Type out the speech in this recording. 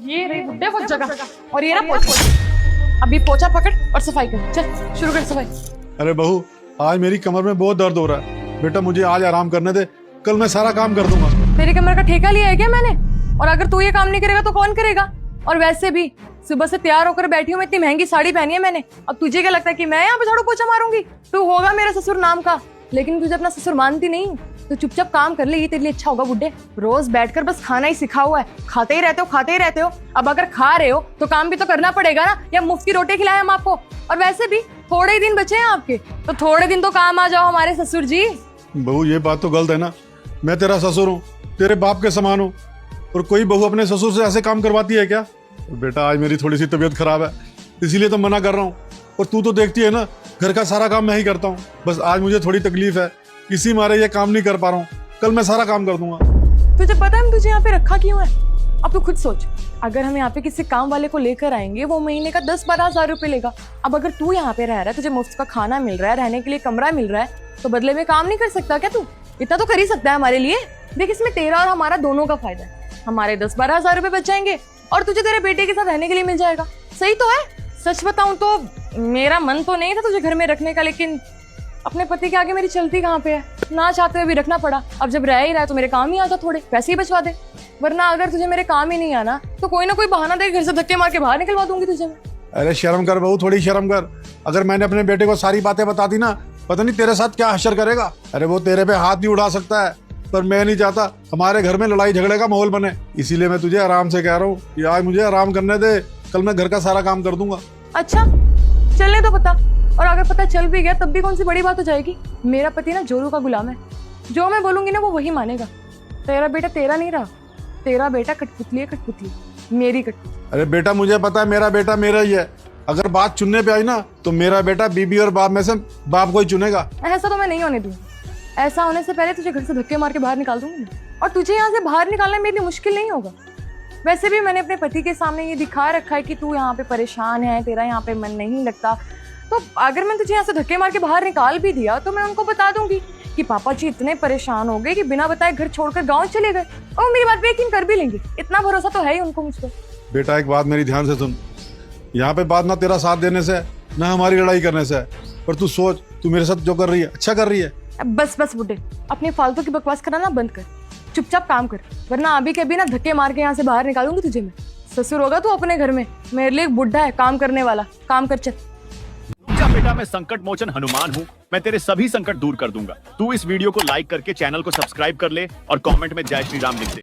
ये रही बुड्ढे वो जगह और ये रहा पोछा। अभी पोछा पकड़ और सफाई कर, चल शुरू कर सफाई। अरे बहू, आज मेरी कमर में बहुत दर्द हो रहा है। बेटा मुझे आज आराम करने दे, कल मैं सारा काम कर दूंगा। तेरी कमर का ठेका लिया है क्या मैंने? और अगर तू ये काम नहीं करेगा तो कौन करेगा? और वैसे भी सुबह से तैयार होकर बैठी हूँ मैं, इतनी महंगी साड़ी पहनी है मैंने। अब तुझे क्या लगता है कि मैं यहाँ पे झाड़ू पोछा मारूंगी? तू होगा मेरा ससुर नाम का, लेकिन तुझे अपना ससुर मानती नहीं। तो चुपचाप काम कर ले, ये तेरे लिए अच्छा होगा बुड्ढे। रोज बैठकर बस खाना ही सिखा हुआ है, खाते ही रहते हो। अब अगर खा रहे हो तो काम भी तो करना पड़ेगा ना, या मुफ्त की रोटी खिलाए हम आपको? और वैसे भी थोड़े ही दिन बचे हैं आपके, तो थोड़े दिन तो काम आ जाओ हमारे ससुर जी। बहू ये बात तो गलत है ना, मैं तेरा ससुर हूँ, तेरे बाप के समान हूँ, और कोई बहू अपने ससुर से ऐसे काम करवाती है क्या? बेटा आज मेरी थोड़ी सी तबीयत खराब है, इसीलिए तो मना कर रहा हूँ। और तू तो देखती है ना, घर का सारा काम मैं ही करता हूँ। बस आज मुझे थोड़ी तकलीफ है, इसी मारे ये काम नहीं कर पा रहा हूँ। कल मैं सारा काम कर दूंगा। तुझे पता है हम तुझे यहाँ पे रखा क्यों है? अब तू खुद सोच, अगर हम यहाँ पे किसी काम वाले को लेकर आएंगे, वो महीने का 10-12 हजार रुपए लेगा। अब अगर तू यहाँ पे रह रहा है, तुझे मुफ्त का खाना मिल रहा है, रहने के लिए कमरा मिल रहा है, तो बदले में काम नहीं कर सकता क्या तू? इतना तो कर ही सकता है हमारे लिए। देख, इसमें तेरा और हमारा दोनों का फायदा है। हमारे 10-12 हजार रुपए बच जाएंगे और तुझे तेरे बेटे के साथ रहने के लिए मिल जाएगा। सही तो है। सच बताऊं तो मेरा मन तो नहीं था तुझे घर में रखने का, लेकिन अपने पति के आगे मेरी चलती कहाँ पे है, ना चाहते हुए भी रखना पड़ा। अब जब रह ही रहा है तो मेरे काम ही आ जा, थोड़े पैसे ही बचवा दे। वरना अगर तुझे मेरे काम ही नहीं आना तो कोई ना कोई बहाना दे घर से धक्के मार के बाहर निकलवा दूंगी तुझे मैं। अरे शर्म कर बहू, थोड़ी शर्म कर। अगर मैंने अपने बेटे को सारी बातें बता दी ना, पता नहीं तेरे साथ क्या हश्र करेगा। अरे वो तेरे पे हाथ नहीं उड़ा सकता है, पर मैं नहीं चाहता हमारे घर में लड़ाई झगड़े का माहौल बने। इसीलिए मैं तुझे आराम से कह रहा हूँ कि आज मुझे आराम करने दे, कल मैं घर का सारा काम कर दूंगा। अच्छा, चलने तो पता। और अगर पता चल भी गया तब भी कौन सी बड़ी बात हो जाएगी? मेरा पति ना जोरू का गुलाम है, जो मैं बोलूंगी ना वो वही मानेगा। तेरा बेटा तेरा नहीं रहा, तेरा बेटा कठपुतली है, कठपुतली मेरी कठपुतली। अरे बेटा मुझे पता है, मेरा बेटा मेरा ही है। अगर बात चुनने पे आई ना, तो मेरा बेटा बीबी और बाप में से बाप को ही चुनेगा। ऐसा तो मैं नहीं होने दूंगी। ऐसा होने से पहले तुझे घर से धक्के मार के बाहर निकाल दूंगी। और तुझे यहाँ से बाहर निकालना मेरे लिए मुश्किल नहीं होगा। वैसे भी मैंने अपने पति के सामने ये दिखा रखा है कि तू यहाँ पे परेशान है, तेरा यहाँ पे मन नहीं लगता। तो अगर मैं तुझे यहाँ से धक्के मार के बाहर निकाल भी दिया तो मैं उनको बता दूंगी कि पापा जी इतने परेशान हो गए कि बिना बताए घर छोड़कर गाँव चले गए, और मेरी बात पे यकीन कर भी लेंगे। इतना भरोसा तो है ही उनको मुझ पर। बेटा एक बात मेरी ध्यान से सुन, यहाँ पे बात ना तेरा साथ देने से है, ना हमारी लड़ाई करने से है। पर तू सोच, तू मेरे साथ जो कर रही है अच्छा कर रही है। बस बस बुड्ढे, अपने फालतू की बकवास कराना बंद कर, चुपचाप काम कर, वरना अभी के अभी ना धक्के मार के यहाँ से बाहर निकालूंगी तुझे मैं। ससुर होगा तू अपने घर में, मेरे लिए एक बुड्ढा है काम करने वाला। काम कर चल। बेटा मैं संकट मोचन हनुमान हूँ, मैं तेरे सभी संकट दूर कर दूंगा। तू इस वीडियो को लाइक करके चैनल को सब्सक्राइब कर ले और कमेंट में जय श्री राम लिख दे।